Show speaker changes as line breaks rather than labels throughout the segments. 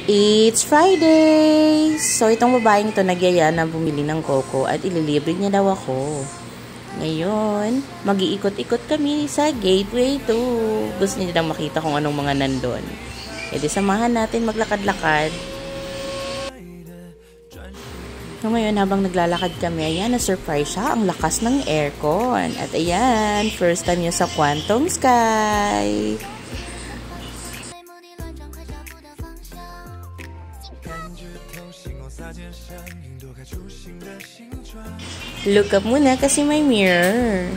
It's Friday! So, itong babaeng to nagyaya na bumili ng coco at ililibre niya daw ako. Ngayon, mag-iikot-ikot kami sa Gateway 2. Gusto niya daw makita kung anong mga nandun. E di samahan natin maglakad-lakad. So, ngayon, habang naglalakad kami, ayan, na-surprise siya. Ang lakas ng aircon. At ayan, first time niya sa Quantum Sky. Look up muna kasi may mirror.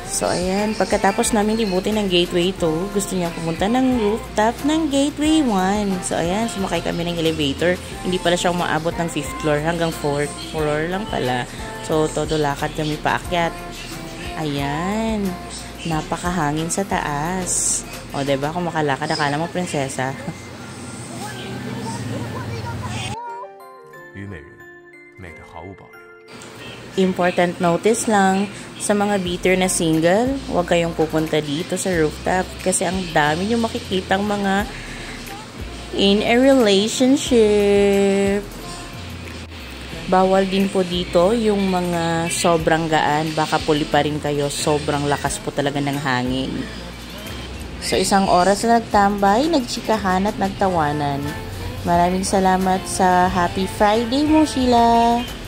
So, ayan. Pagkatapos namin libutin ng Gateway 2, gusto niya pumunta ng rooftop ng Gateway 1. So, ayan. Sumakay kami ng elevator. Hindi pala siya umaabot ng 5th floor hanggang 4th floor lang pala. So, todo lakad kami paakyat. Ayan. Napakahangin sa taas. O, diba? Kung makalakad, akala mo prinsesa. Important notice lang, sa mga bitter na single, huwag kayong pupunta dito sa rooftop kasi ang dami nyo makikitang mga in a relationship. Bawal din po dito yung mga sobrang gaan, baka puli pa rin kayo, sobrang lakas po talaga ng hangin. So, isang oras na nagtambay, nagtsikahan at nagtawanan. Maraming salamat sa Happy Friday mo, Sheila!